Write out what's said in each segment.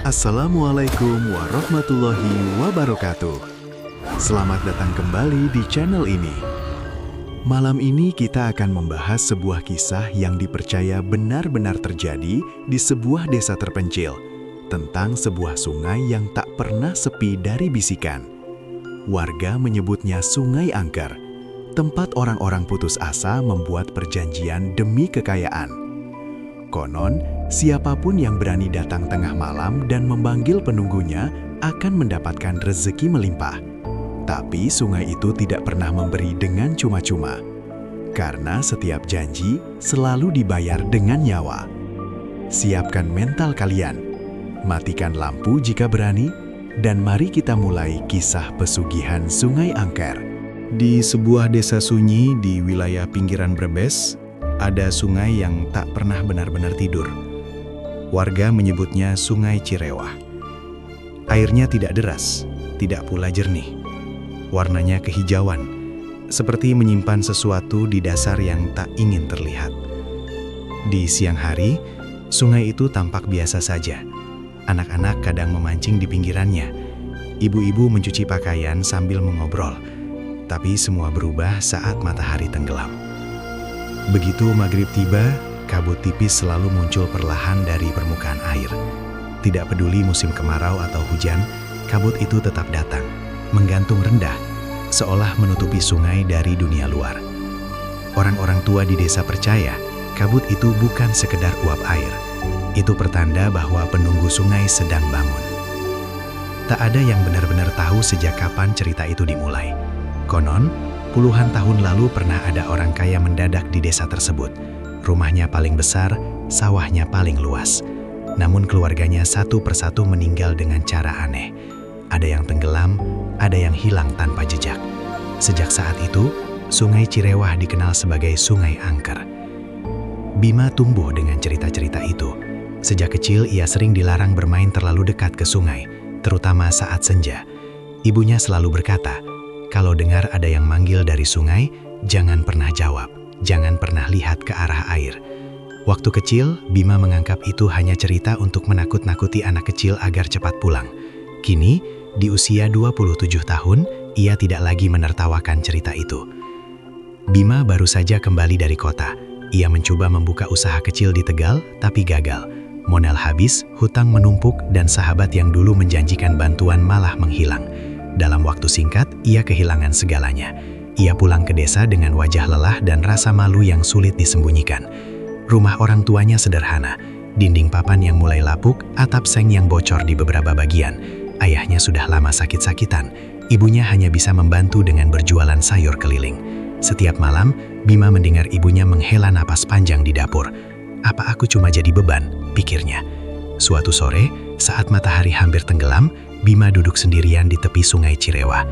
Assalamualaikum warahmatullahi wabarakatuh. Selamat datang kembali di channel ini. Malam ini kita akan membahas sebuah kisah yang dipercaya benar-benar terjadi di sebuah desa terpencil, tentang sebuah sungai yang tak pernah sepi dari bisikan. Warga menyebutnya Sungai Angker, tempat orang-orang putus asa membuat perjanjian demi kekayaan. Konon, siapapun yang berani datang tengah malam dan memanggil penunggunya akan mendapatkan rezeki melimpah. Tapi sungai itu tidak pernah memberi dengan cuma-cuma, karena setiap janji selalu dibayar dengan nyawa. Siapkan mental kalian, matikan lampu jika berani, dan mari kita mulai kisah pesugihan Sungai Angker. Di sebuah desa sunyi di wilayah pinggiran Brebes, ada sungai yang tak pernah benar-benar tidur. Warga menyebutnya Sungai Cirewah. Airnya tidak deras, tidak pula jernih. Warnanya kehijauan, seperti menyimpan sesuatu di dasar yang tak ingin terlihat. Di siang hari, sungai itu tampak biasa saja. Anak-anak kadang memancing di pinggirannya. Ibu-ibu mencuci pakaian sambil mengobrol. Tapi semua berubah saat matahari tenggelam. Begitu maghrib tiba, kabut tipis selalu muncul perlahan dari permukaan air. Tidak peduli musim kemarau atau hujan, kabut itu tetap datang, menggantung rendah, seolah menutupi sungai dari dunia luar. Orang-orang tua di desa percaya, kabut itu bukan sekedar uap air. Itu pertanda bahwa penunggu sungai sedang bangun. Tak ada yang benar-benar tahu sejak kapan cerita itu dimulai. Konon, puluhan tahun lalu pernah ada orang kaya mendadak di desa tersebut. Rumahnya paling besar, sawahnya paling luas. Namun keluarganya satu persatu meninggal dengan cara aneh. Ada yang tenggelam, ada yang hilang tanpa jejak. Sejak saat itu, Sungai Cirewah dikenal sebagai Sungai Angker. Bima tumbuh dengan cerita-cerita itu. Sejak kecil ia sering dilarang bermain terlalu dekat ke sungai, terutama saat senja. Ibunya selalu berkata, kalau dengar ada yang manggil dari sungai, jangan pernah jawab, jangan pernah lihat ke arah air. Waktu kecil, Bima menganggap itu hanya cerita untuk menakut-nakuti anak kecil agar cepat pulang. Kini, di usia 27 tahun, ia tidak lagi menertawakan cerita itu. Bima baru saja kembali dari kota. Ia mencoba membuka usaha kecil di Tegal, tapi gagal. Modal habis, hutang menumpuk, dan sahabat yang dulu menjanjikan bantuan malah menghilang. Dalam waktu singkat, ia kehilangan segalanya. Ia pulang ke desa dengan wajah lelah dan rasa malu yang sulit disembunyikan. Rumah orang tuanya sederhana, dinding papan yang mulai lapuk, atap seng yang bocor di beberapa bagian. Ayahnya sudah lama sakit-sakitan, ibunya hanya bisa membantu dengan berjualan sayur keliling. Setiap malam, Bima mendengar ibunya menghela napas panjang di dapur. Apa aku cuma jadi beban, pikirnya. Suatu sore, saat matahari hampir tenggelam, Bima duduk sendirian di tepi Sungai Cirewah.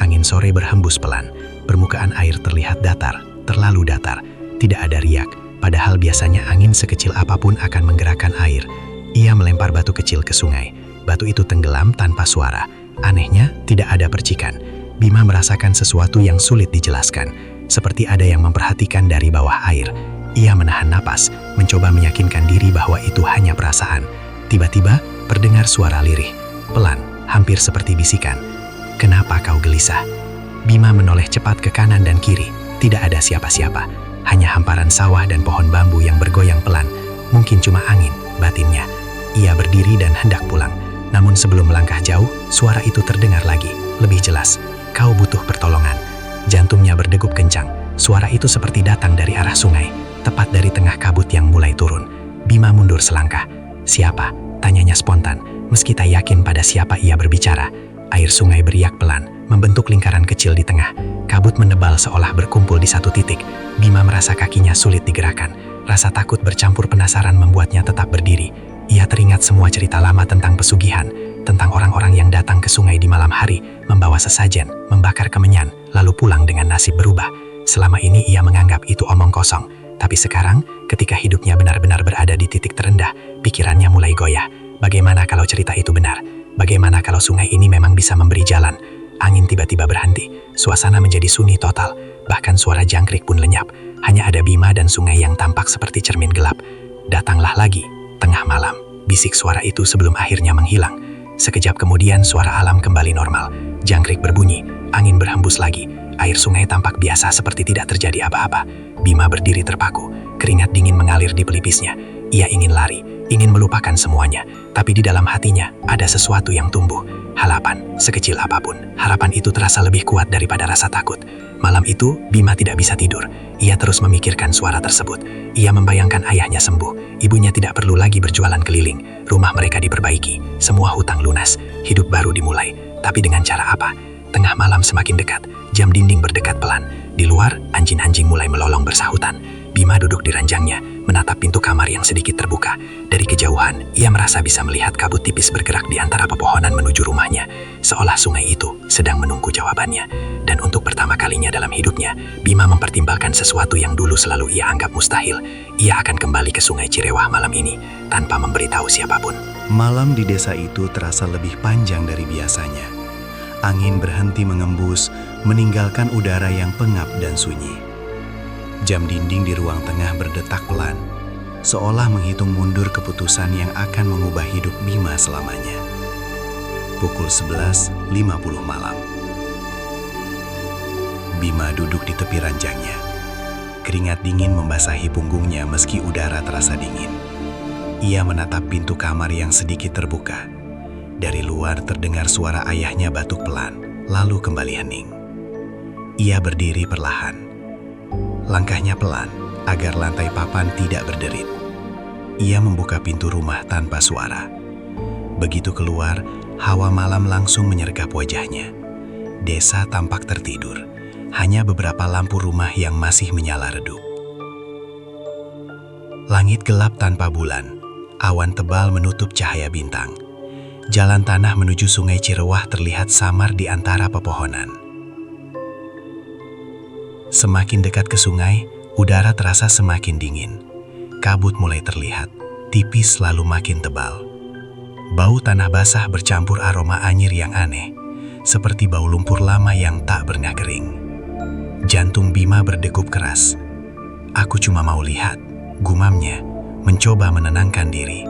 Angin sore berhembus pelan, permukaan air terlihat datar, terlalu datar. Tidak ada riak, padahal biasanya angin sekecil apapun akan menggerakkan air. Ia melempar batu kecil ke sungai. Batu itu tenggelam tanpa suara. Anehnya, tidak ada percikan. Bima merasakan sesuatu yang sulit dijelaskan, seperti ada yang memperhatikan dari bawah air. Ia menahan napas, mencoba meyakinkan diri bahwa itu hanya perasaan. Tiba-tiba, terdengar suara lirih, pelan, hampir seperti bisikan. Kenapa kau gelisah? Bima menoleh cepat ke kanan dan kiri. Tidak ada siapa-siapa, hanya hamparan sawah dan pohon bambu yang bergoyang pelan. Mungkin cuma angin, batinnya. Ia berdiri dan hendak pulang. Namun sebelum melangkah jauh, suara itu terdengar lagi, lebih jelas. Kau butuh pertolongan. Jantungnya berdegup kencang. Suara itu seperti datang dari arah sungai, tepat dari tengah kabut yang mulai turun. Bima mundur selangkah. Siapa? Tanyanya spontan, meski tak yakin pada siapa ia berbicara. Air sungai beriak pelan, membentuk lingkaran kecil di tengah. Kabut menebal seolah berkumpul di satu titik. Bima merasa kakinya sulit digerakkan. Rasa takut bercampur penasaran membuatnya tetap berdiri. Ia teringat semua cerita lama tentang pesugihan, tentang orang-orang yang datang ke sungai di malam hari, membawa sesajen, membakar kemenyan, lalu pulang dengan nasib berubah. Selama ini ia menganggap itu omong kosong, tapi sekarang, ketika hidupnya benar-benar berada di titik terendah, pikirannya mulai goyah. Bagaimana kalau cerita itu benar? Bagaimana kalau sungai ini memang bisa memberi jalan? Angin tiba-tiba berhenti, suasana menjadi sunyi total, bahkan suara jangkrik pun lenyap. Hanya ada Bima dan sungai yang tampak seperti cermin gelap. Datanglah lagi, tengah malam. bisik suara itu sebelum akhirnya menghilang. Sekejap kemudian suara alam kembali normal. Jangkrik berbunyi, angin berhembus lagi. Air sungai tampak biasa seperti tidak terjadi apa-apa. Bima berdiri terpaku, keringat dingin mengalir di pelipisnya. Ia ingin lari, ingin melupakan semuanya. Tapi di dalam hatinya ada sesuatu yang tumbuh. Harapan, sekecil apapun. Harapan itu terasa lebih kuat daripada rasa takut. Malam itu, Bima tidak bisa tidur. Ia terus memikirkan suara tersebut. Ia membayangkan ayahnya sembuh. Ibunya tidak perlu lagi berjualan keliling. Rumah mereka diperbaiki. Semua hutang lunas. Hidup baru dimulai. Tapi dengan cara apa? Tengah malam semakin dekat. Jam dinding berdekat pelan. Di luar, anjing-anjing mulai melolong bersahutan. Bima duduk di ranjangnya, menatap pintu kamar yang sedikit terbuka. Dari kejauhan, ia merasa bisa melihat kabut tipis bergerak di antara pepohonan menuju rumahnya, seolah sungai itu sedang menunggu jawabannya. Dan untuk pertama kalinya dalam hidupnya, Bima mempertimbangkan sesuatu yang dulu selalu ia anggap mustahil. Ia akan kembali ke sungai Cirewah malam ini, tanpa memberitahu siapapun. Malam di desa itu terasa lebih panjang dari biasanya. Angin berhenti mengembus, meninggalkan udara yang pengap dan sunyi. Jam dinding di ruang tengah berdetak pelan, seolah menghitung mundur keputusan yang akan mengubah hidup Bima selamanya. Pukul 11.50 malam. Bima duduk di tepi ranjangnya. Keringat dingin membasahi punggungnya meski udara terasa dingin. Ia menatap pintu kamar yang sedikit terbuka. Dari luar terdengar suara ayahnya batuk pelan, lalu kembali hening. Ia berdiri perlahan. Langkahnya pelan, agar lantai papan tidak berderit. Ia membuka pintu rumah tanpa suara. Begitu keluar, hawa malam langsung menyergap wajahnya. Desa tampak tertidur, hanya beberapa lampu rumah yang masih menyala redup. Langit gelap tanpa bulan, awan tebal menutup cahaya bintang. Jalan tanah menuju sungai Cirewah terlihat samar di antara pepohonan. Semakin dekat ke sungai, udara terasa semakin dingin. Kabut mulai terlihat, tipis lalu makin tebal. Bau tanah basah bercampur aroma anyir yang aneh, seperti bau lumpur lama yang tak pernah kering. Jantung Bima berdegup keras. Aku cuma mau lihat, gumamnya, mencoba menenangkan diri.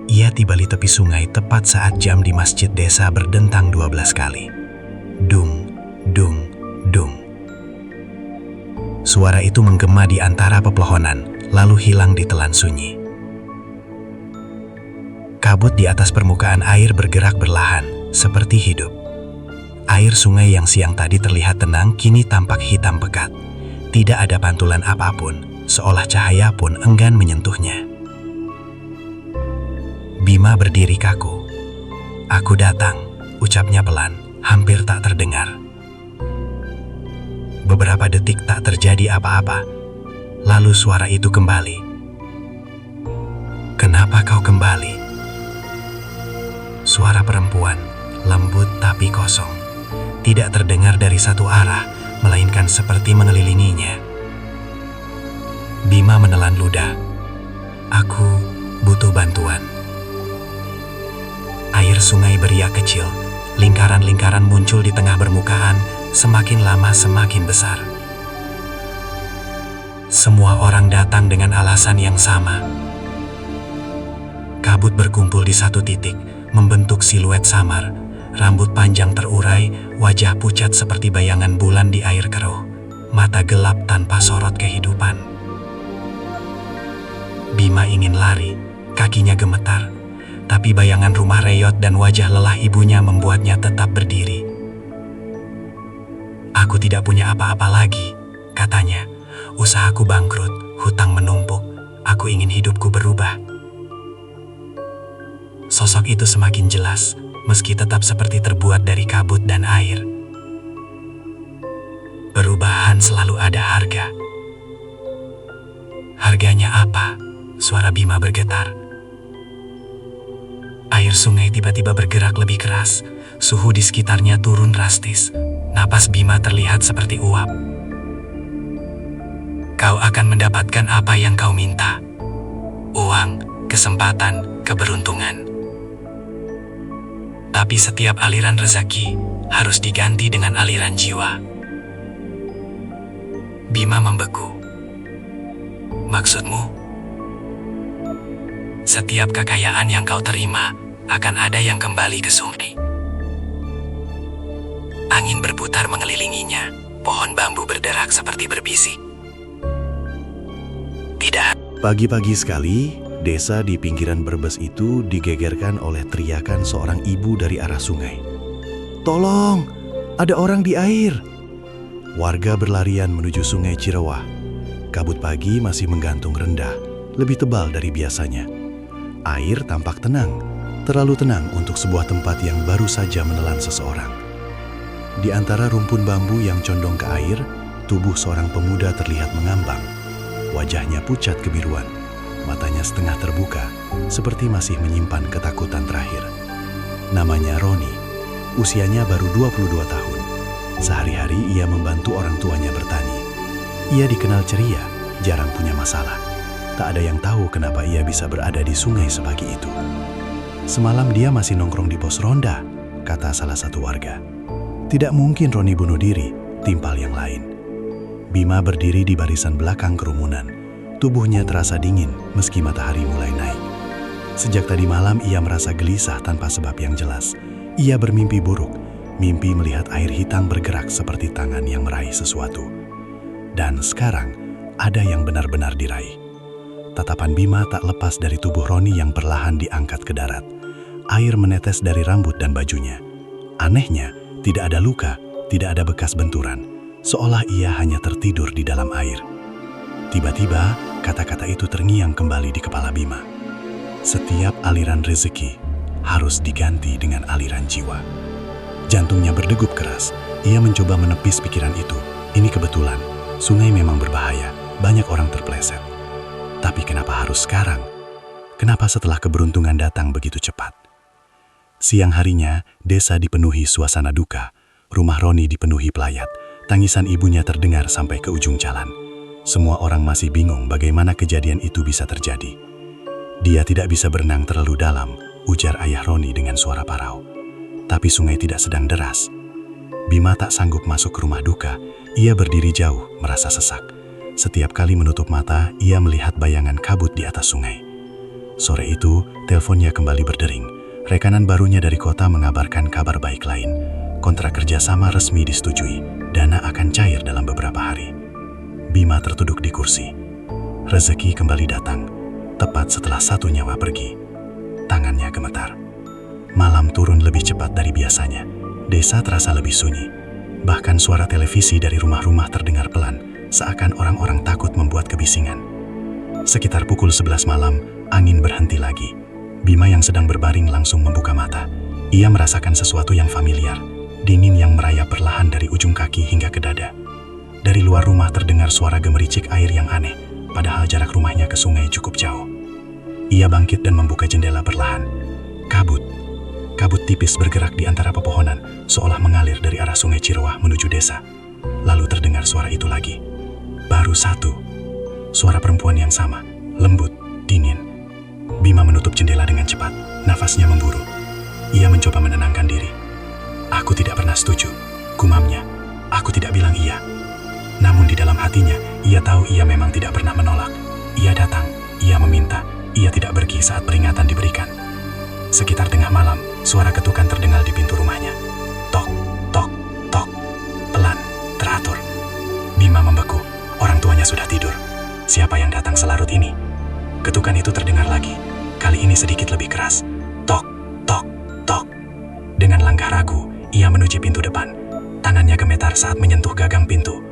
Ia tiba di tepi sungai tepat saat jam di masjid desa berdentang 12 kali. Dung, dung, dung. Suara itu menggema di antara pepohonan, lalu hilang di telan sunyi. Kabut di atas permukaan air bergerak berlahan, seperti hidup. Air sungai yang siang tadi terlihat tenang, kini tampak hitam pekat. Tidak ada pantulan apapun, seolah cahaya pun enggan menyentuhnya. Bima berdiri kaku. Aku datang, ucapnya pelan, hampir tak terdengar. Beberapa detik tak terjadi apa-apa, lalu suara itu kembali. Kenapa kau kembali? Suara perempuan, lembut tapi kosong. Tidak terdengar dari satu arah, melainkan seperti mengelilinginya. Bima menelan ludah. Aku butuh bantuan. Air sungai beriak kecil, lingkaran-lingkaran muncul di tengah permukaan, semakin lama semakin besar. Semua orang datang dengan alasan yang sama. Kabut berkumpul di satu titik, membentuk siluet samar. Rambut panjang terurai, wajah pucat seperti bayangan bulan di air keruh. Mata gelap tanpa sorot kehidupan. Bima ingin lari, kakinya gemetar. Tapi bayangan rumah reyot dan wajah lelah ibunya membuatnya tetap berdiri. Aku tidak punya apa-apa lagi, katanya. Usahaku bangkrut, hutang menumpuk. Aku ingin hidupku berubah. Sosok itu semakin jelas, meski tetap seperti terbuat dari kabut dan air. Perubahan selalu ada harga. Harganya apa? Suara Bima bergetar. Air sungai tiba-tiba bergerak lebih keras. Suhu di sekitarnya turun drastis. Napas Bima terlihat seperti uap. Kau akan mendapatkan apa yang kau minta. Uang, kesempatan, keberuntungan. Tapi setiap aliran rezeki harus diganti dengan aliran jiwa. Bima membeku. Maksudmu? Setiap kekayaan yang kau terima akan ada yang kembali ke sungai. Angin berputar mengelilinginya, pohon bambu berderak seperti berbisik. Tidak. Pagi-pagi sekali, desa di pinggiran Brebes itu digegerkan oleh teriakan seorang ibu dari arah sungai. "Tolong, ada orang di air!" Warga berlarian menuju sungai Cirewah. Kabut pagi masih menggantung rendah, lebih tebal dari biasanya. Air tampak tenang, terlalu tenang untuk sebuah tempat yang baru saja menelan seseorang. Di antara rumpun bambu yang condong ke air, tubuh seorang pemuda terlihat mengambang. Wajahnya pucat kebiruan, matanya setengah terbuka, seperti masih menyimpan ketakutan terakhir. Namanya Roni, usianya baru 22 tahun. Sehari-hari ia membantu orang tuanya bertani. Ia dikenal ceria, jarang punya masalah. Tak ada yang tahu kenapa ia bisa berada di sungai sepagi itu. "Semalam dia masih nongkrong di pos ronda," kata salah satu warga. "Tidak mungkin Roni bunuh diri," timpal yang lain. Bima berdiri di barisan belakang kerumunan. Tubuhnya terasa dingin meski matahari mulai naik. Sejak tadi malam ia merasa gelisah tanpa sebab yang jelas. Ia bermimpi buruk, mimpi melihat air hitam bergerak seperti tangan yang meraih sesuatu. Dan sekarang ada yang benar-benar diraih. Tatapan Bima tak lepas dari tubuh Roni yang perlahan diangkat ke darat. Air menetes dari rambut dan bajunya. Anehnya, tidak ada luka, tidak ada bekas benturan. Seolah ia hanya tertidur di dalam air. Tiba-tiba, kata-kata itu terngiang kembali di kepala Bima. Setiap aliran rezeki harus diganti dengan aliran jiwa. Jantungnya berdegup keras. Ia mencoba menepis pikiran itu. Ini kebetulan, sungai memang berbahaya, banyak orang terpleset. Tapi kenapa harus sekarang? Kenapa setelah keberuntungan datang begitu cepat? Siang harinya, desa dipenuhi suasana duka. Rumah Roni dipenuhi pelayat. Tangisan ibunya terdengar sampai ke ujung jalan. Semua orang masih bingung bagaimana kejadian itu bisa terjadi. "Dia tidak bisa berenang terlalu dalam," ujar ayah Roni dengan suara parau. Tapi sungai tidak sedang deras. Bima tak sanggup masuk ke rumah duka. Ia berdiri jauh, merasa sesak. Setiap kali menutup mata, ia melihat bayangan kabut di atas sungai. Sore itu, teleponnya kembali berdering. Rekanan barunya dari kota mengabarkan kabar baik lain. Kontrak kerjasama resmi disetujui. Dana akan cair dalam beberapa hari. Bima tertuduk di kursi. Rezeki kembali datang, tepat setelah satu nyawa pergi. Tangannya gemetar. Malam turun lebih cepat dari biasanya. Desa terasa lebih sunyi. Bahkan suara televisi dari rumah-rumah terdengar pelan, seakan orang-orang takut membuat kebisingan. Sekitar pukul 11 malam, angin berhenti lagi. Bima yang sedang berbaring langsung membuka mata. Ia merasakan sesuatu yang familiar, dingin yang merayap perlahan dari ujung kaki hingga ke dada. Dari luar rumah terdengar suara gemericik air yang aneh, padahal jarak rumahnya ke sungai cukup jauh. Ia bangkit dan membuka jendela perlahan. Kabut tipis bergerak di antara pepohonan, seolah mengalir dari arah sungai Cirewah menuju desa. Lalu terdengar suara itu lagi. Baru satu. Suara perempuan yang sama, lembut, dingin. Bima menutup jendela dengan cepat, nafasnya memburu. Ia mencoba menenangkan diri. "Aku tidak pernah setuju," gumamnya. "Aku tidak bilang iya." Namun di dalam hatinya, ia tahu ia memang tidak pernah menolak. Ia datang, ia meminta, ia tidak pergi saat peringatan diberikan. Sekitar tengah malam, suara ketukan terdengar di pintu rumahnya. Tok, tok, tok. Pelan, teratur. Bima membeku. Orang tuanya sudah tidur. Siapa yang datang selarut ini? Ketukan itu terdengar lagi. Kali ini sedikit lebih keras. Tok, tok, tok. Dengan langkah ragu, ia menuju pintu depan. Tangannya gemetar saat menyentuh gagang pintu.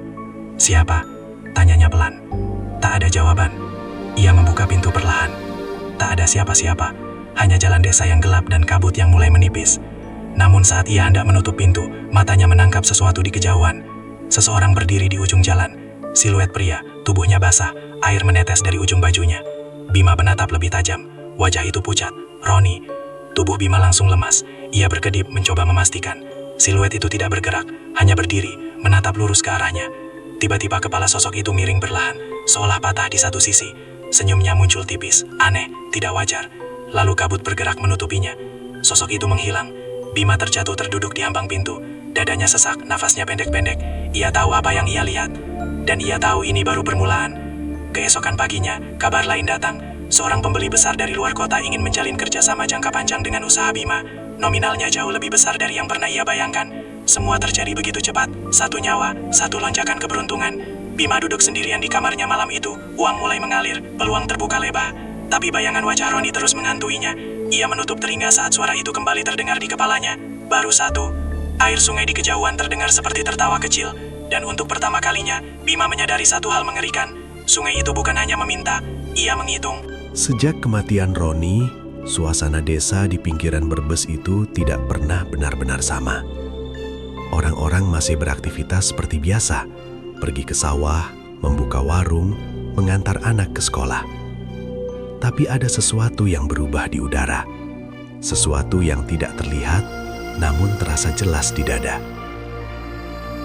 "Siapa?" tanyanya pelan. Tak ada jawaban. Ia membuka pintu perlahan. Tak ada siapa-siapa, hanya jalan desa yang gelap dan kabut yang mulai menipis. Namun saat ia hendak menutup pintu, matanya menangkap sesuatu di kejauhan. Seseorang berdiri di ujung jalan. Siluet pria, tubuhnya basah, air menetes dari ujung bajunya. Bima menatap lebih tajam. Wajah itu pucat. Roni. Tubuh Bima langsung lemas. Ia berkedip mencoba memastikan. Siluet itu tidak bergerak, hanya berdiri, menatap lurus ke arahnya. Tiba-tiba kepala sosok itu miring perlahan, seolah patah di satu sisi. Senyumnya muncul tipis, aneh, tidak wajar. Lalu kabut bergerak menutupinya. Sosok itu menghilang. Bima terjatuh terduduk di ambang pintu. Dadanya sesak, nafasnya pendek-pendek. Ia tahu apa yang ia lihat. Dan ia tahu ini baru permulaan. Keesokan paginya, kabar lain datang. Seorang pembeli besar dari luar kota ingin menjalin kerjasama jangka panjang dengan usaha Bima. Nominalnya jauh lebih besar dari yang pernah ia bayangkan. Semua terjadi begitu cepat, satu nyawa, satu lonjakan keberuntungan. Bima duduk sendirian di kamarnya malam itu, uang mulai mengalir, peluang terbuka lebar. Tapi bayangan wajah Roni terus menghantuinya. Ia menutup telinga saat suara itu kembali terdengar di kepalanya. Baru satu, air sungai di kejauhan terdengar seperti tertawa kecil. Dan untuk pertama kalinya, Bima menyadari satu hal mengerikan. Sungai itu bukan hanya meminta, ia menghitung. Sejak kematian Roni, suasana desa di pinggiran Brebes itu tidak pernah benar-benar sama. Orang-orang masih beraktivitas seperti biasa, pergi ke sawah, membuka warung, mengantar anak ke sekolah. Tapi ada sesuatu yang berubah di udara. Sesuatu yang tidak terlihat, namun terasa jelas di dada.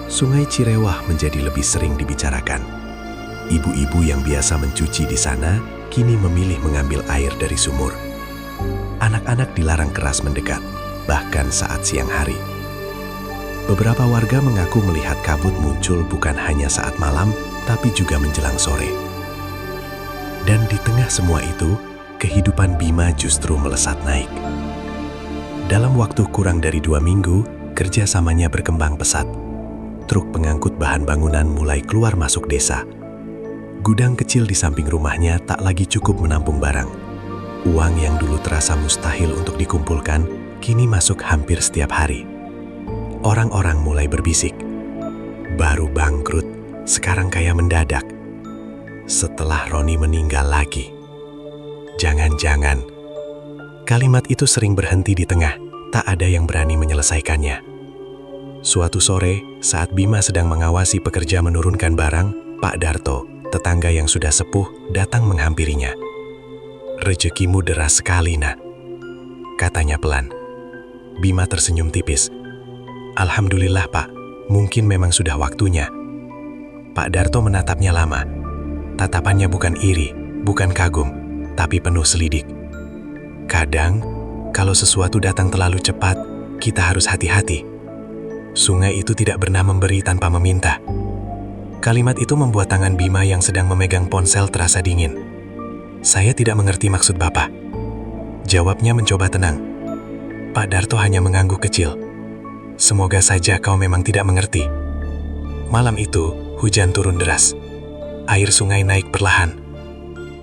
Sungai Cirewah menjadi lebih sering dibicarakan. Ibu-ibu yang biasa mencuci di sana, kini memilih mengambil air dari sumur. Anak-anak dilarang keras mendekat, bahkan saat siang hari. Beberapa warga mengaku melihat kabut muncul bukan hanya saat malam, tapi juga menjelang sore. Dan di tengah semua itu, kehidupan Bima justru melesat naik. Dalam waktu kurang dari 2 minggu, kerjasamanya berkembang pesat. Truk pengangkut bahan bangunan mulai keluar masuk desa. Gudang kecil di samping rumahnya tak lagi cukup menampung barang. Uang yang dulu terasa mustahil untuk dikumpulkan, kini masuk hampir setiap hari. Orang-orang mulai berbisik. Baru bangkrut, sekarang kaya mendadak. Setelah Roni meninggal lagi. Jangan-jangan. Kalimat itu sering berhenti di tengah, tak ada yang berani menyelesaikannya. Suatu sore, saat Bima sedang mengawasi pekerja menurunkan barang, Pak Darto, tetangga yang sudah sepuh, datang menghampirinya. "Rezekimu deras sekali, nak," katanya pelan. Bima tersenyum tipis. "Alhamdulillah, Pak. Mungkin memang sudah waktunya." Pak Darto menatapnya lama. Tatapannya bukan iri, bukan kagum, tapi penuh selidik. "Kadang, kalau sesuatu datang terlalu cepat, kita harus hati-hati. Sungai itu tidak pernah memberi tanpa meminta." Kalimat itu membuat tangan Bima yang sedang memegang ponsel terasa dingin. "Saya tidak mengerti maksud Bapak," jawabnya mencoba tenang. Pak Darto hanya mengangguk kecil. "Semoga saja kau memang tidak mengerti." Malam itu, hujan turun deras. Air sungai naik perlahan.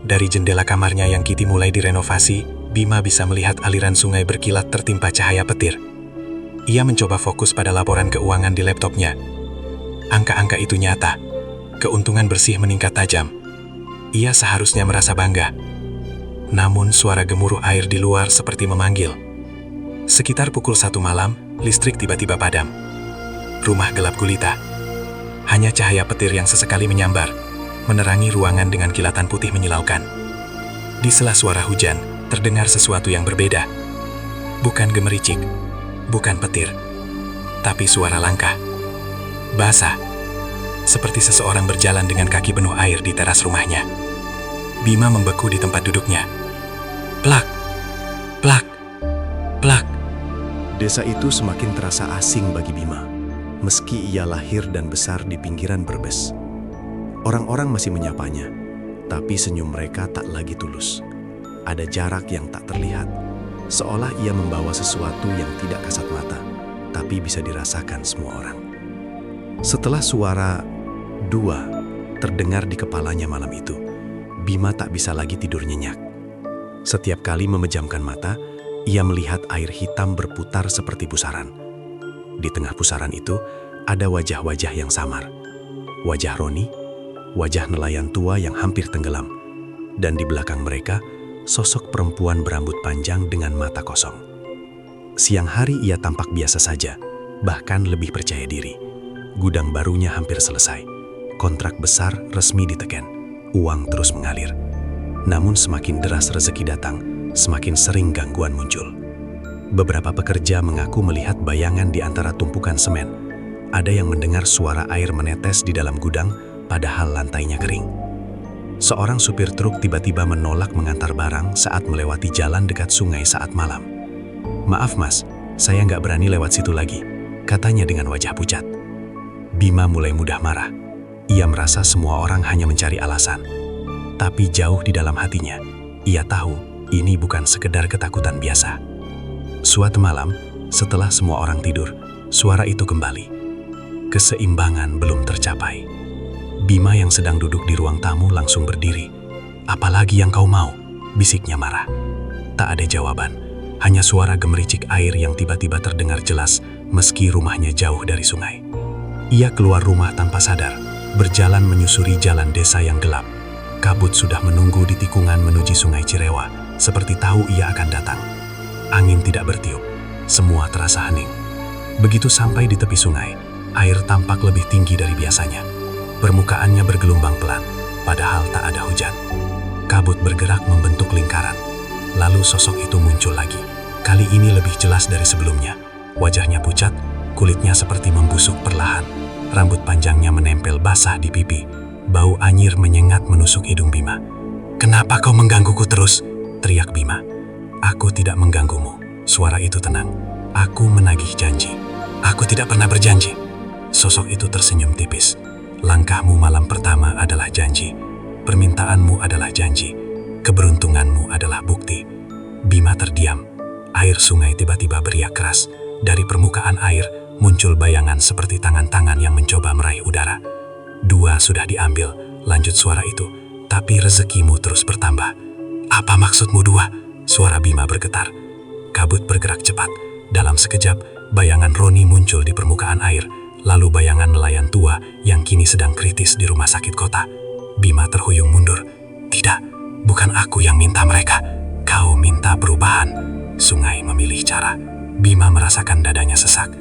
Dari jendela kamarnya yang kini mulai direnovasi, Bima bisa melihat aliran sungai berkilat tertimpa cahaya petir. Ia mencoba fokus pada laporan keuangan di laptopnya. Angka-angka itu nyata. Keuntungan bersih meningkat tajam. Ia seharusnya merasa bangga. Namun suara gemuruh air di luar seperti memanggil. Sekitar pukul 1 malam, listrik tiba-tiba padam. Rumah gelap gulita. Hanya cahaya petir yang sesekali menyambar, menerangi ruangan dengan kilatan putih menyilaukan. Di sela suara hujan, terdengar sesuatu yang berbeda. Bukan gemericik, bukan petir, tapi suara langkah. Basah, seperti seseorang berjalan dengan kaki penuh air di teras rumahnya. Bima membeku di tempat duduknya. Plak, plak, plak. Desa itu semakin terasa asing bagi Bima, meski ia lahir dan besar di pinggiran Brebes. Orang-orang masih menyapanya, tapi senyum mereka tak lagi tulus. Ada jarak yang tak terlihat, seolah ia membawa sesuatu yang tidak kasat mata, tapi bisa dirasakan semua orang. Setelah suara "dua" terdengar di kepalanya malam itu, Bima tak bisa lagi tidur nyenyak. Setiap kali memejamkan mata, ia melihat air hitam berputar seperti pusaran. Di tengah pusaran itu, ada wajah-wajah yang samar. Wajah Roni, wajah nelayan tua yang hampir tenggelam, dan di belakang mereka, sosok perempuan berambut panjang dengan mata kosong. Siang hari ia tampak biasa saja, bahkan lebih percaya diri. Gudang barunya hampir selesai. Kontrak besar resmi diteken. Uang terus mengalir. Namun semakin deras rezeki datang, semakin sering gangguan muncul. Beberapa pekerja mengaku melihat bayangan di antara tumpukan semen. Ada yang mendengar suara air menetes di dalam gudang, padahal lantainya kering. Seorang supir truk tiba-tiba menolak mengantar barang saat melewati jalan dekat sungai saat malam. "Maaf mas, saya nggak berani lewat situ lagi," katanya dengan wajah pucat. Bima mulai mudah marah. Ia merasa semua orang hanya mencari alasan. Tapi jauh di dalam hatinya, Ia tahu ini bukan sekedar ketakutan biasa. Suatu malam, setelah semua orang tidur, suara itu kembali. Keseimbangan belum tercapai. Bima yang sedang duduk di ruang tamu langsung berdiri. "Apalagi yang kau mau?" bisiknya marah. Tak ada jawaban, hanya suara gemericik air yang tiba-tiba terdengar jelas meski rumahnya jauh dari sungai. Ia keluar rumah tanpa sadar, berjalan menyusuri jalan desa yang gelap. Kabut sudah menunggu di tikungan menuju Sungai Cirewa, seperti tahu ia akan datang. Angin tidak bertiup, semua terasa hening. Begitu sampai di tepi sungai, air tampak lebih tinggi dari biasanya. Permukaannya bergelombang pelan, padahal tak ada hujan. Kabut bergerak membentuk lingkaran. Lalu sosok itu muncul lagi. Kali ini lebih jelas dari sebelumnya. Wajahnya pucat, kulitnya seperti membusuk perlahan. Rambut panjangnya menempel basah di pipi. Bau anyir menyengat menusuk hidung Bima. "Kenapa kau menggangguku terus?" teriak Bima. "Aku tidak mengganggumu." Suara itu tenang. "Aku menagih janji." "Aku tidak pernah berjanji." Sosok itu tersenyum tipis. "Langkahmu malam pertama adalah janji. Permintaanmu adalah janji. Keberuntunganmu adalah bukti." Bima terdiam. Air sungai tiba-tiba beriak keras. Dari permukaan air muncul bayangan seperti tangan-tangan yang mencoba meraih udara. "Dua sudah diambil," lanjut suara itu. "Tapi rezekimu terus bertambah." "Apa maksudmu dua?" Suara Bima bergetar. Kabut bergerak cepat. Dalam sekejap, bayangan Roni muncul di permukaan air. Lalu bayangan nelayan tua yang kini sedang kritis di rumah sakit kota. Bima terhuyung mundur. "Tidak, bukan aku yang minta mereka. Kau minta perubahan." Sungai memilih cara. Bima merasakan dadanya sesak.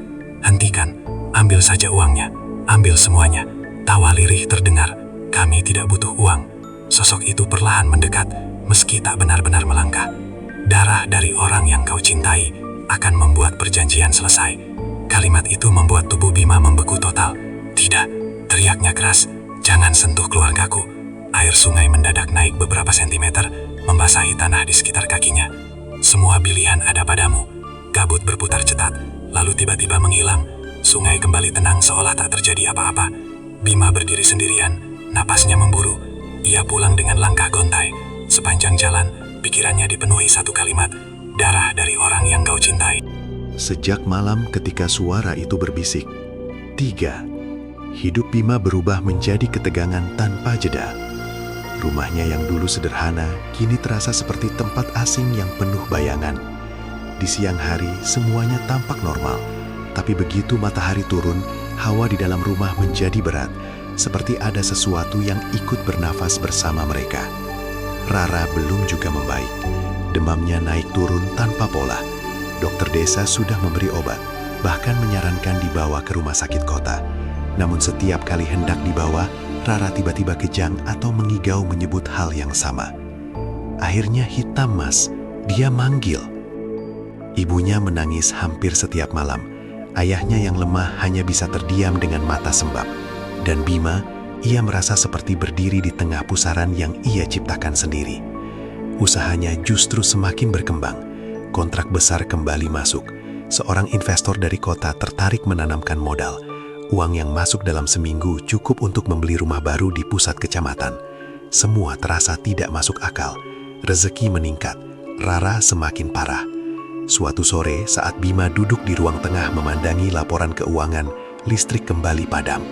"Hentikan, ambil saja uangnya, ambil semuanya." Tawa lirih terdengar. "Kami tidak butuh uang." Sosok itu perlahan mendekat, meski tak benar-benar melangkah. "Darah dari orang yang kau cintai akan membuat perjanjian selesai." Kalimat itu membuat tubuh Bima membeku total. "Tidak," teriaknya keras. "Jangan sentuh keluargaku." Air sungai mendadak naik beberapa sentimeter, membasahi tanah di sekitar kakinya. "Semua pilihan ada padamu." Kabut berputar cepat, lalu tiba-tiba menghilang. Sungai kembali tenang seolah tak terjadi apa-apa. Bima berdiri sendirian, napasnya memburu. Ia pulang dengan langkah gontai. Sepanjang jalan, pikirannya dipenuhi satu kalimat, "Darah dari orang yang kau cintai." Sejak malam ketika suara itu berbisik, 3. Hidup Bima berubah menjadi ketegangan tanpa jeda. Rumahnya yang dulu sederhana, kini terasa seperti tempat asing yang penuh bayangan. Di siang hari, semuanya tampak normal. Tapi begitu matahari turun, hawa di dalam rumah menjadi berat, seperti ada sesuatu yang ikut bernafas bersama mereka. Rara belum juga membaik. Demamnya naik turun tanpa pola. Dokter desa sudah memberi obat, bahkan menyarankan dibawa ke rumah sakit kota. Namun setiap kali hendak dibawa, Rara tiba-tiba kejang atau mengigau menyebut hal yang sama. Akhirnya hitam mas, dia manggil. Ibunya menangis hampir setiap malam. Ayahnya yang lemah hanya bisa terdiam dengan mata sembab. Dan Bima, ia merasa seperti berdiri di tengah pusaran yang ia ciptakan sendiri. Usahanya justru semakin berkembang. Kontrak besar kembali masuk. Seorang investor dari kota tertarik menanamkan modal. Uang yang masuk dalam seminggu cukup untuk membeli rumah baru di pusat kecamatan. Semua terasa tidak masuk akal. Rezeki meningkat. Rara semakin parah. Suatu sore saat Bima duduk di ruang tengah memandangi laporan keuangan, listrik kembali padam.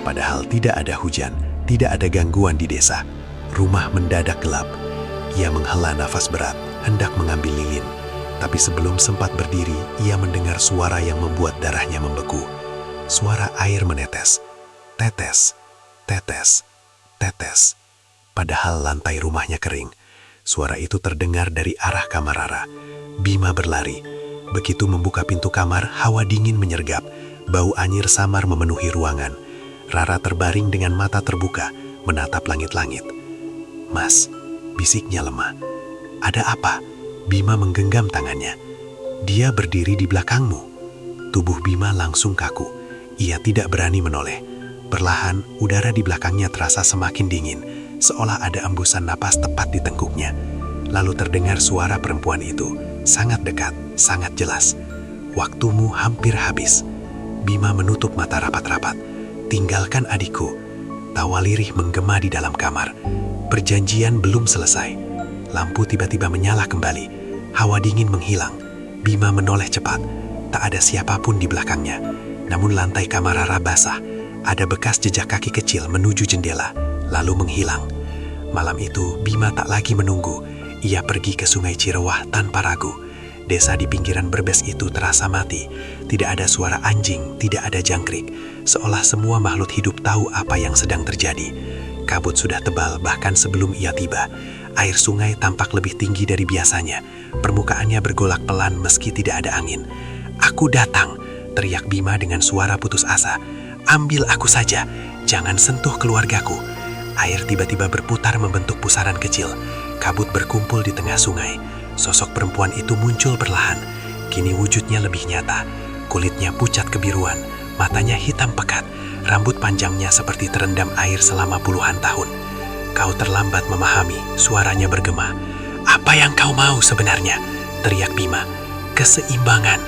Padahal tidak ada hujan, tidak ada gangguan di desa. Rumah mendadak gelap. Ia menghela nafas berat, hendak mengambil lilin. Tapi sebelum sempat berdiri, ia mendengar suara yang membuat darahnya membeku. Suara air menetes. Tetes, tetes, tetes. Padahal lantai rumahnya kering. Suara itu terdengar dari arah kamar Rara. Bima berlari. Begitu membuka pintu kamar, hawa dingin menyergap. Bau anyir samar memenuhi ruangan. Rara terbaring dengan mata terbuka, menatap langit-langit. "Mas," bisiknya lemah. "Ada apa?" Bima menggenggam tangannya. "Dia berdiri di belakangmu." Tubuh Bima langsung kaku. Ia tidak berani menoleh. Perlahan, udara di belakangnya terasa semakin dingin, seolah ada embusan napas tepat di tengkuknya. Lalu terdengar suara perempuan itu, sangat dekat, sangat jelas. "Waktumu hampir habis." Bima menutup mata rapat-rapat. "Tinggalkan adikku." Tawa lirih menggema di dalam kamar. Perjanjian belum selesai. Lampu tiba-tiba menyala kembali. Hawa dingin menghilang. Bima menoleh cepat. Tak ada siapapun di belakangnya. Namun lantai kamar Rara basah. Ada bekas jejak kaki kecil menuju jendela, lalu menghilang. Malam itu, Bima tak lagi menunggu. Ia pergi ke Sungai Cirewah tanpa ragu. Desa di pinggiran Brebes itu terasa mati. Tidak ada suara anjing, tidak ada jangkrik. Seolah semua makhluk hidup tahu apa yang sedang terjadi. Kabut sudah tebal bahkan sebelum ia tiba. Air sungai tampak lebih tinggi dari biasanya. Permukaannya bergolak pelan meski tidak ada angin. "Aku datang," teriak Bima dengan suara putus asa. "Ambil aku saja, jangan sentuh keluargaku." Air tiba-tiba berputar membentuk pusaran kecil. Kabut berkumpul di tengah sungai. Sosok perempuan itu muncul perlahan. Kini wujudnya lebih nyata. Kulitnya pucat kebiruan, matanya hitam pekat, rambut panjangnya seperti terendam air selama puluhan tahun. "Kau terlambat memahami," suaranya bergema. "Apa yang kau mau sebenarnya?" teriak Bima. "Keseimbangan.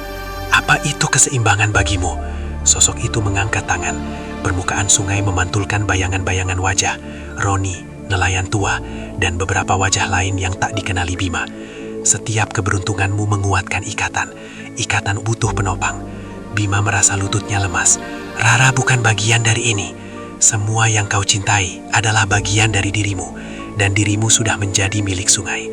Apa itu keseimbangan bagimu?" Sosok itu mengangkat tangan. Permukaan sungai memantulkan bayangan-bayangan wajah. Roni, nelayan tua, dan beberapa wajah lain yang tak dikenali Bima. "Setiap keberuntunganmu menguatkan ikatan butuh penopang." Bima merasa lututnya lemas. "Rara bukan bagian dari ini. Semua yang kau cintai adalah bagian dari dirimu, dan dirimu sudah menjadi milik sungai."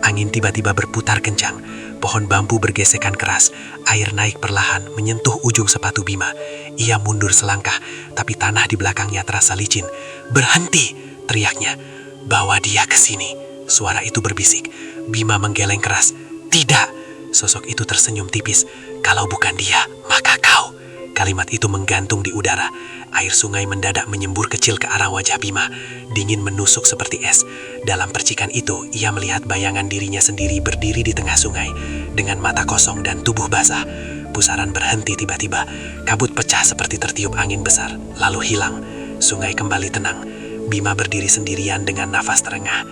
Angin tiba-tiba berputar kencang. Pohon bambu bergesekan keras. Air naik perlahan menyentuh ujung sepatu Bima. Ia mundur selangkah, tapi tanah di belakangnya terasa licin. "Berhenti!" teriaknya. "Bawa dia ke sini." Suara itu berbisik. Bima menggeleng keras. "Tidak!" Sosok itu tersenyum tipis. "Kalau bukan dia, maka kau." Kalimat itu menggantung di udara. Air sungai mendadak menyembur kecil ke arah wajah Bima. Dingin menusuk seperti es. Dalam percikan itu, ia melihat bayangan dirinya sendiri berdiri di tengah sungai. Dengan mata kosong dan tubuh basah. Pusaran berhenti tiba-tiba. Kabut pecah seperti tertiup angin besar, lalu hilang. Sungai kembali tenang. Bima berdiri sendirian dengan nafas terengah.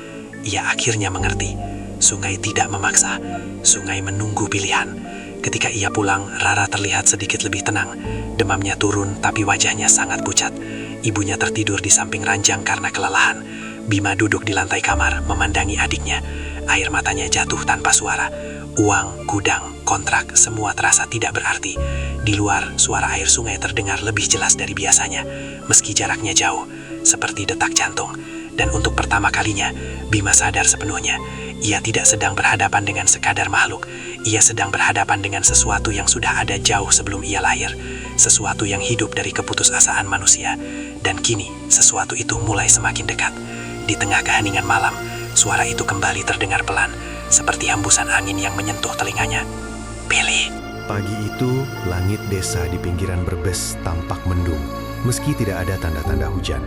Ia akhirnya mengerti. Sungai tidak memaksa. Sungai menunggu pilihan. Ketika ia pulang, Rara terlihat sedikit lebih tenang. Demamnya turun, tapi wajahnya sangat pucat. Ibunya tertidur di samping ranjang karena kelelahan. Bima duduk di lantai kamar, memandangi adiknya. Air matanya jatuh tanpa suara. Uang, gudang, kontrak, semua terasa tidak berarti. Di luar, suara air sungai terdengar lebih jelas dari biasanya, meski jaraknya jauh, seperti detak jantung. Dan untuk pertama kalinya, Bima sadar sepenuhnya. Ia tidak sedang berhadapan dengan sekadar makhluk. Ia sedang berhadapan dengan sesuatu yang sudah ada jauh sebelum ia lahir. Sesuatu yang hidup dari keputusasaan manusia. Dan kini, sesuatu itu mulai semakin dekat. Di tengah keheningan malam, suara itu kembali terdengar pelan, seperti hembusan angin yang menyentuh telinganya. "Pilih." Pagi itu, langit desa di pinggiran Brebes tampak mendung, meski tidak ada tanda-tanda hujan.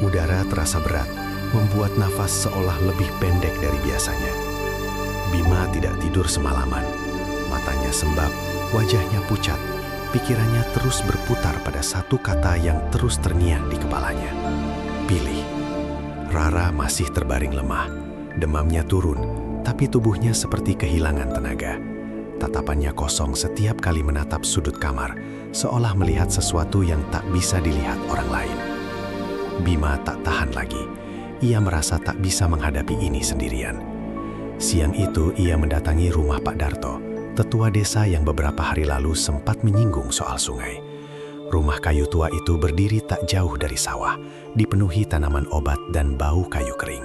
Udara terasa berat, membuat nafas seolah lebih pendek dari biasanya. Bima tidak tidur semalaman. Matanya sembab, wajahnya pucat. Pikirannya terus berputar pada satu kata yang terus terngiang di kepalanya. Pilih. Rara masih terbaring lemah. Demamnya turun, tapi tubuhnya seperti kehilangan tenaga. Tatapannya kosong setiap kali menatap sudut kamar, seolah melihat sesuatu yang tak bisa dilihat orang lain. Bima tak tahan lagi. Ia merasa tak bisa menghadapi ini sendirian. Siang itu ia mendatangi rumah Pak Darto, tetua desa yang beberapa hari lalu sempat menyinggung soal sungai. Rumah kayu tua itu berdiri tak jauh dari sawah, dipenuhi tanaman obat dan bau kayu kering.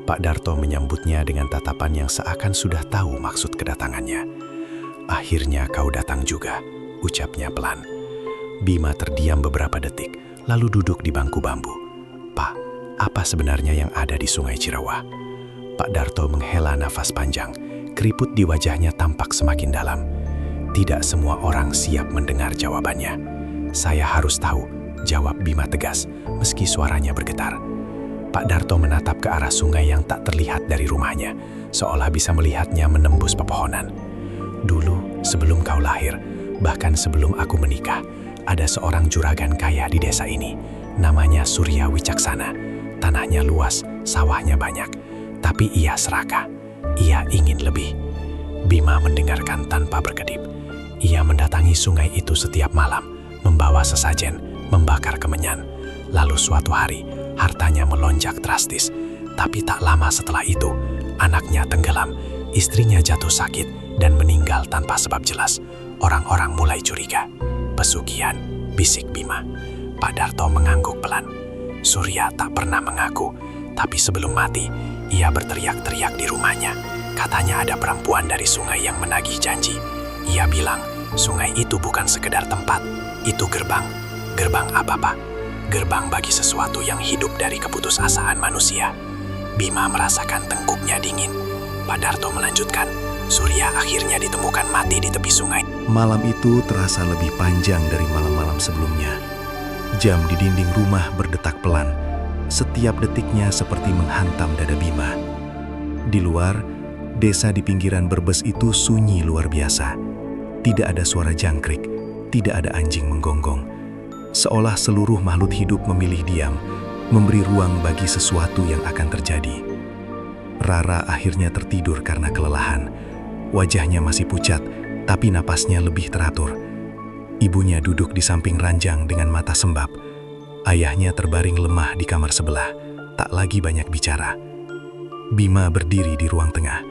Pak Darto menyambutnya dengan tatapan yang seakan sudah tahu maksud kedatangannya. "Akhirnya kau datang juga," ucapnya pelan. Bima terdiam beberapa detik, lalu duduk di bangku bambu. "Pak, apa sebenarnya yang ada di Sungai Cirewah?" Pak Darto menghela nafas panjang. Keriput di wajahnya tampak semakin dalam. Tidak semua orang siap mendengar jawabannya. "Saya harus tahu," jawab Bima tegas, meski suaranya bergetar. Pak Darto menatap ke arah sungai yang tak terlihat dari rumahnya, seolah bisa melihatnya menembus pepohonan. "Dulu, sebelum kau lahir, bahkan sebelum aku menikah, ada seorang juragan kaya di desa ini. Namanya Surya Wicaksana. Tanahnya luas, sawahnya banyak. Tapi ia serakah. Ia ingin lebih." Bima mendengarkan tanpa berkedip. Ia mendatangi sungai itu setiap malam, membawa sesajen, membakar kemenyan. Lalu suatu hari, hartanya melonjak drastis. Tapi tak lama setelah itu, Anaknya tenggelam, istrinya jatuh sakit dan meninggal tanpa sebab jelas. Orang-orang mulai curiga. Pesugihan, bisik Bima. Pak Darto mengangguk pelan. Surya tak pernah mengaku, tapi sebelum mati, ia berteriak-teriak di rumahnya. Katanya ada perempuan dari sungai yang menagih janji. Ia bilang, sungai itu bukan sekedar tempat, itu gerbang. Gerbang apa, Pak? Gerbang bagi sesuatu yang hidup dari keputusasaan manusia. Bima merasakan tengkuknya dingin. Pak Darto melanjutkan, Surya akhirnya ditemukan mati di tepi sungai. Malam itu terasa lebih panjang dari malam-malam sebelumnya. Jam di dinding rumah berdetak pelan. Setiap detiknya seperti menghantam dada Bima. Di luar, desa di pinggiran Brebes itu sunyi luar biasa. Tidak ada suara jangkrik, tidak ada anjing menggonggong. Seolah seluruh makhluk hidup memilih diam, memberi ruang bagi sesuatu yang akan terjadi. Rara akhirnya tertidur karena kelelahan. Wajahnya masih pucat, tapi napasnya lebih teratur. Ibunya duduk di samping ranjang dengan mata sembab. Ayahnya terbaring lemah di kamar sebelah, tak lagi banyak bicara. Bima berdiri di ruang tengah.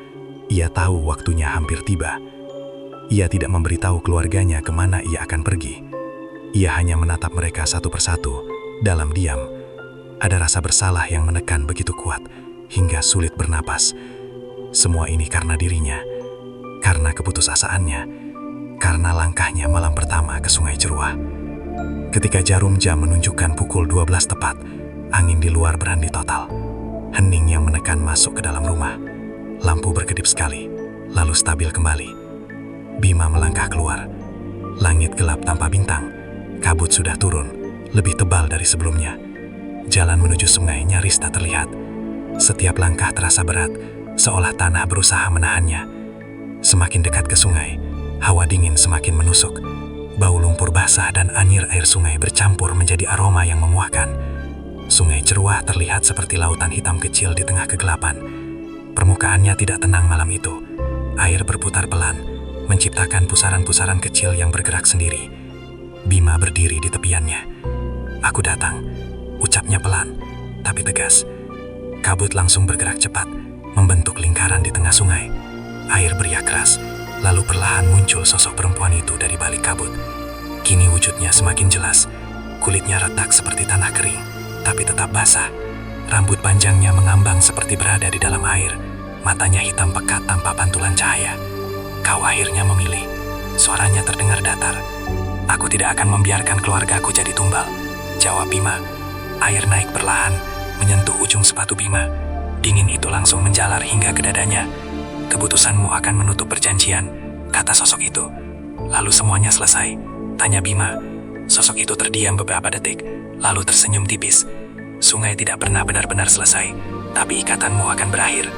Ia tahu waktunya hampir tiba. Ia tidak memberitahu keluarganya kemana ia akan pergi. Ia hanya menatap mereka satu persatu, dalam diam. Ada rasa bersalah yang menekan begitu kuat, hingga sulit bernapas. Semua ini karena dirinya, karena keputusasaannya, karena langkahnya malam pertama ke Sungai Ceruah. Ketika jarum jam menunjukkan pukul 12 tepat, angin di luar berhenti total. Hening yang menekan masuk ke dalam rumah. Lampu berkedip sekali, lalu stabil kembali. Bima melangkah keluar. Langit gelap tanpa bintang. Kabut sudah turun, lebih tebal dari sebelumnya. Jalan menuju sungai nyaris tak terlihat. Setiap langkah terasa berat, seolah tanah berusaha menahannya. Semakin dekat ke sungai, hawa dingin semakin menusuk. Bau lumpur basah dan anyir air sungai bercampur menjadi aroma yang memuahkan. Sungai Ceruah terlihat seperti lautan hitam kecil di tengah kegelapan. Permukaannya tidak tenang malam itu. Air berputar pelan, menciptakan pusaran-pusaran kecil yang bergerak sendiri. Bima berdiri di tepiannya. "Aku datang," ucapnya pelan, tapi tegas. Kabut langsung bergerak cepat, membentuk lingkaran di tengah sungai. Air beriak keras, lalu perlahan muncul sosok perempuan itu dari balik kabut. Kini wujudnya semakin jelas. Kulitnya retak seperti tanah kering, tapi tetap basah. Rambut panjangnya mengambang seperti berada di dalam air. Matanya hitam pekat tanpa pantulan cahaya. "Kau akhirnya memilih." Suaranya terdengar datar. "Aku tidak akan membiarkan keluargaku jadi tumbal," jawab Bima. Air naik perlahan, menyentuh ujung sepatu Bima. Dingin itu langsung menjalar hingga ke dadanya. "Keputusanmu akan menutup perjanjian," kata sosok itu. "Lalu semuanya selesai?" tanya Bima. Sosok itu terdiam beberapa detik, lalu tersenyum tipis. "Sungai tidak pernah benar-benar selesai, tapi ikatanmu akan berakhir."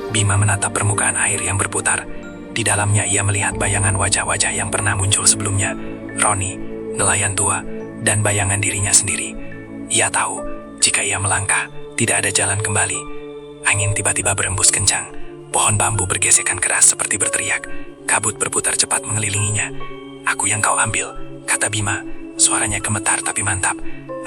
Bima menatap permukaan air yang berputar. Di dalamnya ia melihat bayangan wajah-wajah yang pernah muncul sebelumnya. Roni, nelayan tua, dan bayangan dirinya sendiri. Ia tahu, jika ia melangkah, tidak ada jalan kembali. Angin tiba-tiba berembus kencang. Pohon bambu bergesekan keras seperti berteriak. Kabut berputar cepat mengelilinginya. "Aku yang kau ambil," kata Bima. Suaranya gemetar tapi mantap.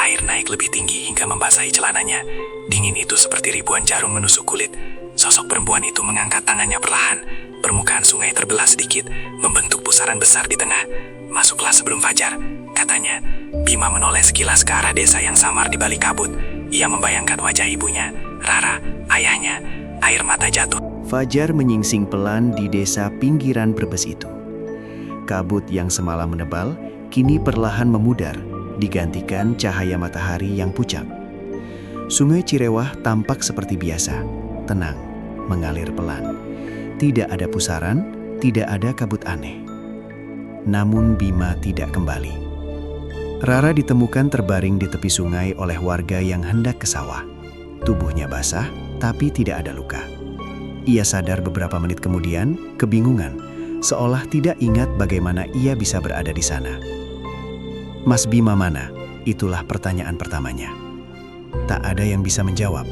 Air naik lebih tinggi hingga membasahi celananya. Dingin itu seperti ribuan jarum menusuk kulit. Sosok perempuan itu mengangkat tangannya perlahan. Permukaan sungai terbelah sedikit, membentuk pusaran besar di tengah. "Masuklah sebelum fajar," katanya. Bima menoleh sekilas ke arah desa yang samar di balik kabut. Ia membayangkan wajah ibunya, Rara, ayahnya. Air mata jatuh. Fajar menyingsing pelan di desa pinggiran Brebes itu. Kabut yang semalam menebal, kini perlahan memudar, digantikan cahaya matahari yang pucat. Sungai Cirewah tampak seperti biasa, tenang, mengalir pelan. Tidak ada pusaran, tidak ada kabut aneh. Namun Bima tidak kembali. Rara ditemukan terbaring di tepi sungai oleh warga yang hendak ke sawah. Tubuhnya basah, tapi tidak ada luka. Ia sadar beberapa menit kemudian, kebingungan, seolah tidak ingat bagaimana ia bisa berada di sana. "Mas Bima mana?" Itulah pertanyaan pertamanya. Tak ada yang bisa menjawab.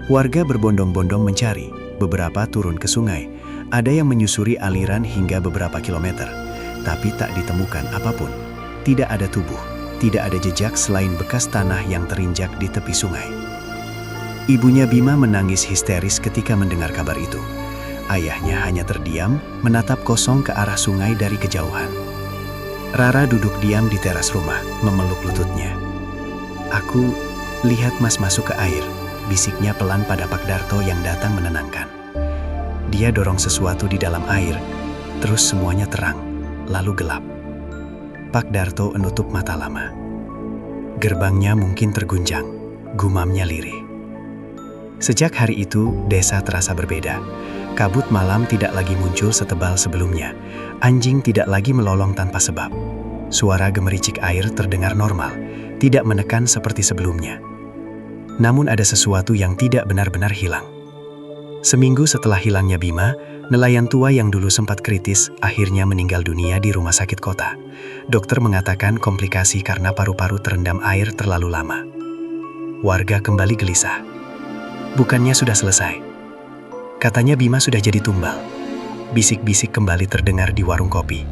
Warga berbondong-bondong mencari, beberapa turun ke sungai, ada yang menyusuri aliran hingga beberapa kilometer, tapi tak ditemukan apapun. Tidak ada tubuh, tidak ada jejak selain bekas tanah yang terinjak di tepi sungai. Ibunya Bima menangis histeris ketika mendengar kabar itu. Ayahnya hanya terdiam, menatap kosong ke arah sungai dari kejauhan. Rara duduk diam di teras rumah, memeluk lututnya. "Aku lihat Mas masuk ke air," bisiknya pelan pada Pak Darto yang datang menenangkan. Dia dorong sesuatu di dalam air, terus semuanya terang, lalu gelap. Pak Darto menutup mata lama. Gerbangnya mungkin terguncang, gumamnya lirih. Sejak hari itu, desa terasa berbeda. Kabut malam tidak lagi muncul setebal sebelumnya. Anjing tidak lagi melolong tanpa sebab. Suara gemericik air terdengar normal, tidak menekan seperti sebelumnya. Namun ada sesuatu yang tidak benar-benar hilang. Seminggu setelah hilangnya Bima, nelayan tua yang dulu sempat kritis akhirnya meninggal dunia di rumah sakit kota. Dokter mengatakan komplikasi karena paru-paru terendam air terlalu lama. Warga kembali gelisah. Bukannya sudah selesai. Katanya Bima sudah jadi tumbal. Bisik-bisik kembali terdengar di warung kopi.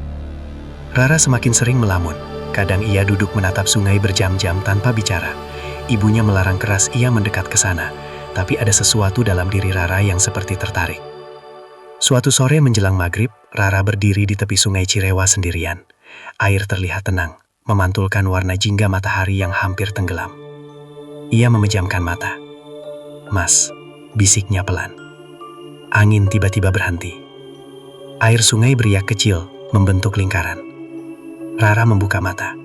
Rara semakin sering melamun. Kadang ia duduk menatap sungai berjam-jam tanpa bicara. Ibunya melarang keras ia mendekat ke sana, tapi ada sesuatu dalam diri Rara yang seperti tertarik. Suatu sore menjelang maghrib, Rara berdiri di tepi sungai Cirewa sendirian. Air terlihat tenang, memantulkan warna jingga matahari yang hampir tenggelam. Ia memejamkan mata. "Mas," bisiknya pelan. Angin tiba-tiba berhenti. Air sungai beriak kecil, membentuk lingkaran. Rara membuka mata.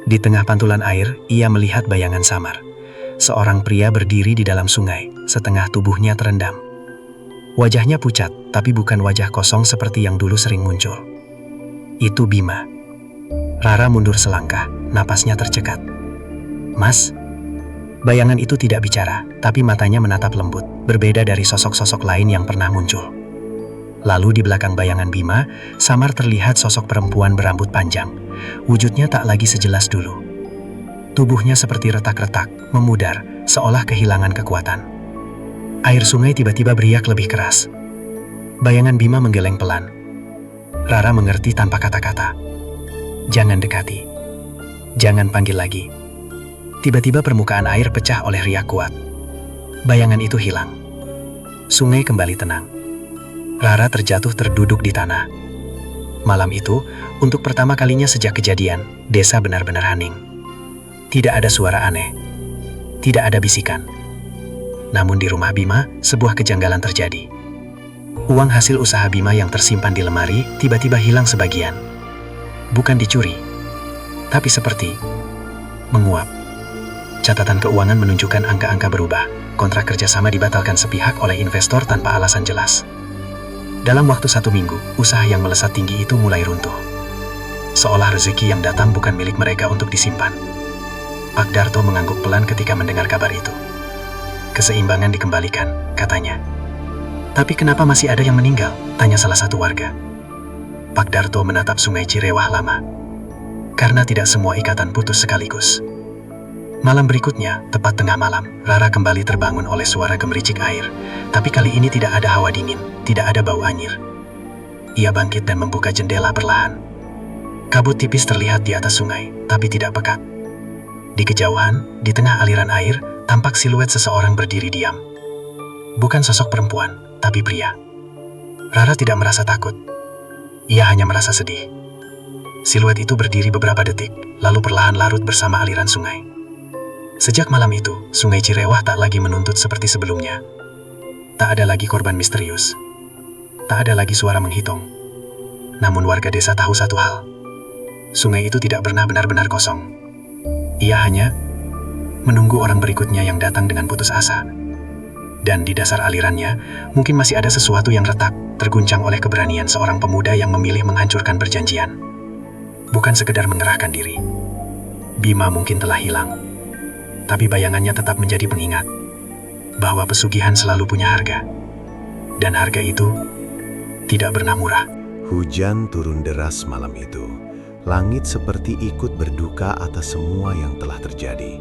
Di tengah pantulan air, ia melihat bayangan samar. Seorang pria berdiri di dalam sungai, setengah tubuhnya terendam. Wajahnya pucat, tapi bukan wajah kosong seperti yang dulu sering muncul. Itu Bima. Rara mundur selangkah, napasnya tercekat. "Mas?" Bayangan itu tidak bicara, tapi matanya menatap lembut, berbeda dari sosok-sosok lain yang pernah muncul. Lalu di belakang bayangan Bima, samar terlihat sosok perempuan berambut panjang. Wujudnya tak lagi sejelas dulu. Tubuhnya seperti retak-retak, memudar, seolah kehilangan kekuatan. Air sungai tiba-tiba beriak lebih keras. Bayangan Bima menggeleng pelan. Rara mengerti tanpa kata-kata. "Jangan dekati. Jangan panggil lagi." Tiba-tiba permukaan air pecah oleh riak kuat. Bayangan itu hilang. Sungai kembali tenang. Rara terjatuh terduduk di tanah. Malam itu, untuk pertama kalinya sejak kejadian, desa benar-benar hening. Tidak ada suara aneh. Tidak ada bisikan. Namun di rumah Bima, sebuah kejanggalan terjadi. Uang hasil usaha Bima yang tersimpan di lemari tiba-tiba hilang sebagian. Bukan dicuri, tapi seperti menguap. Catatan keuangan menunjukkan angka-angka berubah. Kontrak kerjasama dibatalkan sepihak oleh investor tanpa alasan jelas. Dalam waktu 1 minggu, usaha yang melesat tinggi itu mulai runtuh. Seolah rezeki yang datang bukan milik mereka untuk disimpan. Pak Darto mengangguk pelan ketika mendengar kabar itu. "Keseimbangan dikembalikan," katanya. "Tapi kenapa masih ada yang meninggal?" tanya salah satu warga. Pak Darto menatap sungai Cirewah lama. Karena tidak semua ikatan putus sekaligus. Malam berikutnya, tepat tengah malam, Rara kembali terbangun oleh suara gemericik air. Tapi kali ini tidak ada hawa dingin, tidak ada bau anyir. Ia bangkit dan membuka jendela perlahan. Kabut tipis terlihat di atas sungai, tapi tidak pekat. Di kejauhan, di tengah aliran air, tampak siluet seseorang berdiri diam. Bukan sosok perempuan, tapi pria. Rara tidak merasa takut. Ia hanya merasa sedih. Siluet itu berdiri beberapa detik, lalu perlahan larut bersama aliran sungai. Sejak malam itu, sungai Cirewah tak lagi menuntut seperti sebelumnya. Tak ada lagi korban misterius. Tak ada lagi suara menghitung. Namun warga desa tahu satu hal. Sungai itu tidak pernah benar-benar kosong. Ia hanya menunggu orang berikutnya yang datang dengan putus asa. Dan di dasar alirannya, mungkin masih ada sesuatu yang retak, terguncang oleh keberanian seorang pemuda yang memilih menghancurkan perjanjian. Bukan sekedar mengerahkan diri. Bima mungkin telah hilang. Tapi bayangannya tetap menjadi pengingat bahwa pesugihan selalu punya harga. Dan harga itu tidak pernah murah. Hujan turun deras malam itu. Langit seperti ikut berduka atas semua yang telah terjadi.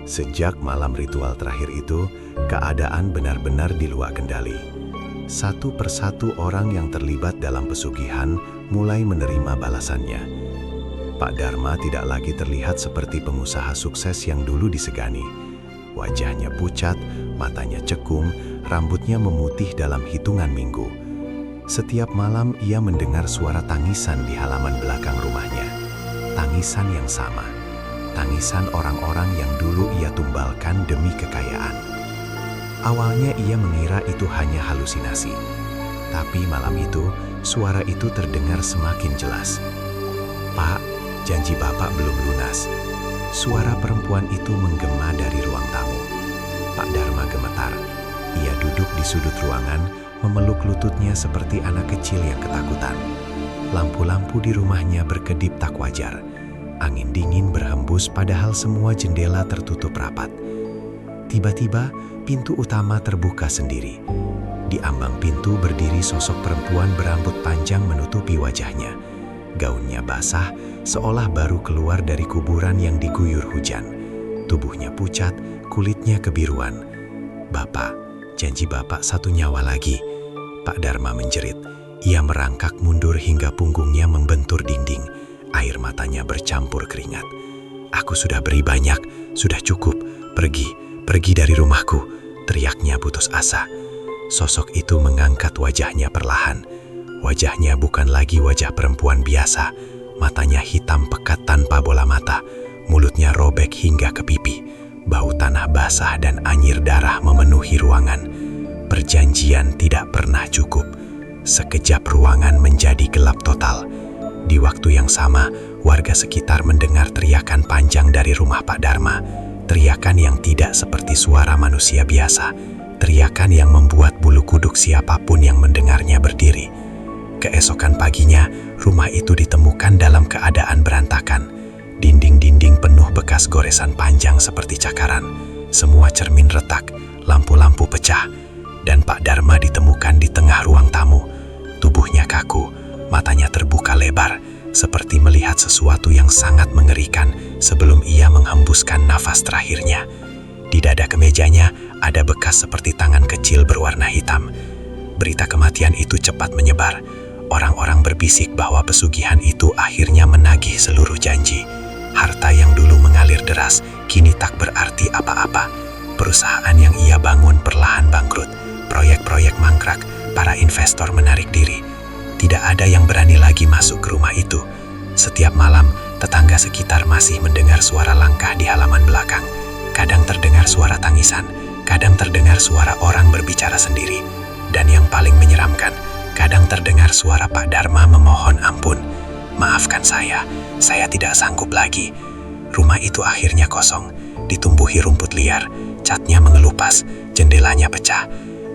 Sejak malam ritual terakhir itu, keadaan benar-benar di luar kendali. Satu persatu orang yang terlibat dalam pesugihan mulai menerima balasannya. Pak Dharma tidak lagi terlihat seperti pengusaha sukses yang dulu disegani. Wajahnya pucat, matanya cekung, rambutnya memutih dalam hitungan minggu. Setiap malam ia mendengar suara tangisan di halaman belakang rumahnya. Tangisan yang sama. Tangisan orang-orang yang dulu ia tumbalkan demi kekayaan. Awalnya ia mengira itu hanya halusinasi. Tapi malam itu, suara itu terdengar semakin jelas. "Pak, janji Bapak belum lunas." Suara perempuan itu menggema dari ruang tamu. Pak Dharma gemetar. Ia duduk di sudut ruangan, memeluk lututnya seperti anak kecil yang ketakutan. Lampu-lampu di rumahnya berkedip tak wajar. Angin dingin berhembus padahal semua jendela tertutup rapat. Tiba-tiba, pintu utama terbuka sendiri. Di ambang pintu berdiri sosok perempuan berambut panjang menutupi wajahnya. Gaunnya basah, seolah baru keluar dari kuburan yang diguyur hujan. Tubuhnya pucat, kulitnya kebiruan. "Bapak, janji Bapak satu nyawa lagi." Pak Dharma menjerit. Ia merangkak mundur hingga punggungnya membentur dinding. Air matanya bercampur keringat. "Aku sudah beri banyak, sudah cukup. Pergi dari rumahku," teriaknya putus asa. Sosok itu mengangkat wajahnya perlahan. Wajahnya bukan lagi wajah perempuan biasa. Matanya hitam pekat tanpa bola mata. Mulutnya robek hingga ke pipi. Bau tanah basah dan anyir darah memenuhi ruangan. Perjanjian tidak pernah cukup. Sekejap ruangan menjadi gelap total. Di waktu yang sama, warga sekitar mendengar teriakan panjang dari rumah Pak Dharma. Teriakan yang tidak seperti suara manusia biasa. Teriakan yang membuat bulu kuduk siapapun yang mendengarnya berdiri. Keesokan paginya, rumah itu ditemukan dalam keadaan berantakan. Dinding-dinding penuh bekas goresan panjang seperti cakaran. Semua cermin retak, lampu-lampu pecah. Dan Pak Dharma ditemukan di tengah ruang tamu. Tubuhnya kaku, matanya terbuka lebar, seperti melihat sesuatu yang sangat mengerikan sebelum ia menghembuskan nafas terakhirnya. Di dada kemejanya ada bekas seperti tangan kecil berwarna hitam. Berita kematian itu cepat menyebar. Orang-orang berbisik bahwa pesugihan itu akhirnya menagih seluruh janji. Harta yang dulu mengalir deras kini tak berarti apa-apa. Perusahaan yang ia bangun perlahan bangkrut. Proyek-proyek mangkrak, para investor menarik diri. Tidak ada yang berani lagi masuk ke rumah itu. Setiap malam, tetangga sekitar masih mendengar suara langkah di halaman belakang. Kadang terdengar suara tangisan, kadang terdengar suara orang berbicara sendiri. Dan yang paling menyeramkan, kadang terdengar suara Pak Dharma memohon ampun. "Maafkan saya tidak sanggup lagi." Rumah itu akhirnya kosong, ditumbuhi rumput liar, catnya mengelupas, jendelanya pecah.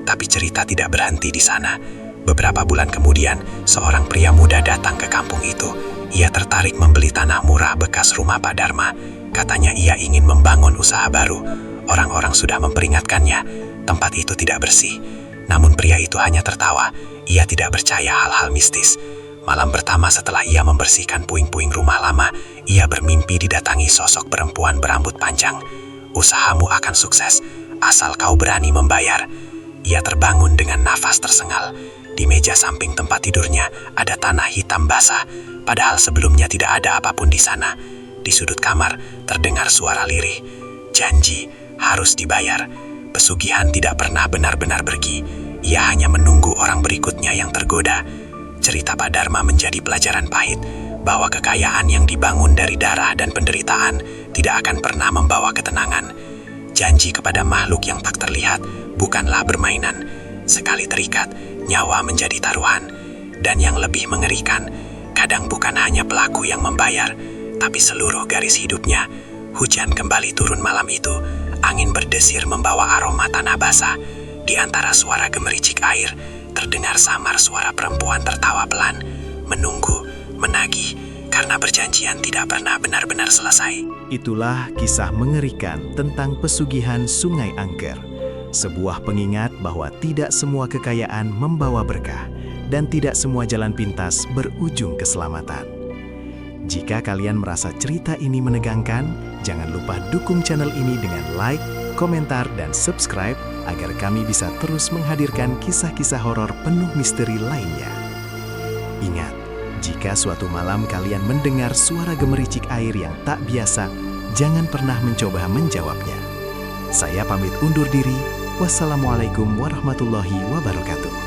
Tapi cerita tidak berhenti di sana. Beberapa bulan kemudian, seorang pria muda datang ke kampung itu. Ia tertarik membeli tanah murah bekas rumah Pak Dharma. Katanya ia ingin membangun usaha baru. Orang-orang sudah memperingatkannya, tempat itu tidak bersih. Namun pria itu hanya tertawa. Ia tidak percaya hal-hal mistis. Malam pertama setelah ia membersihkan puing-puing rumah lama, ia bermimpi didatangi sosok perempuan berambut panjang. "Usahamu akan sukses, asal kau berani membayar." Ia terbangun dengan nafas tersengal. Di meja samping tempat tidurnya ada tanah hitam basah, padahal sebelumnya tidak ada apapun di sana. Di sudut kamar terdengar suara lirih. Janji harus dibayar. Pesugihan tidak pernah benar-benar pergi. Ia hanya menunggu orang berikutnya yang tergoda. Cerita Pak Dharma menjadi pelajaran pahit bahwa kekayaan yang dibangun dari darah dan penderitaan tidak akan pernah membawa ketenangan. Janji kepada makhluk yang tak terlihat bukanlah permainan. Sekali terikat, nyawa menjadi taruhan. Dan yang lebih mengerikan, kadang bukan hanya pelaku yang membayar, tapi seluruh garis hidupnya. Hujan kembali turun malam itu. Angin berdesir membawa aroma tanah basah. Di antara suara gemericik air, terdengar samar suara perempuan tertawa pelan, menunggu, menagih, karena perjanjian tidak pernah benar-benar selesai. Itulah kisah mengerikan tentang pesugihan Sungai Angker. Sebuah pengingat bahwa tidak semua kekayaan membawa berkah, dan tidak semua jalan pintas berujung keselamatan. Jika kalian merasa cerita ini menegangkan, jangan lupa dukung channel ini dengan like, komentar, dan subscribe agar kami bisa terus menghadirkan kisah-kisah horor penuh misteri lainnya. Ingat, jika suatu malam kalian mendengar suara gemericik air yang tak biasa, jangan pernah mencoba menjawabnya. Saya pamit undur diri. Wassalamualaikum warahmatullahi wabarakatuh.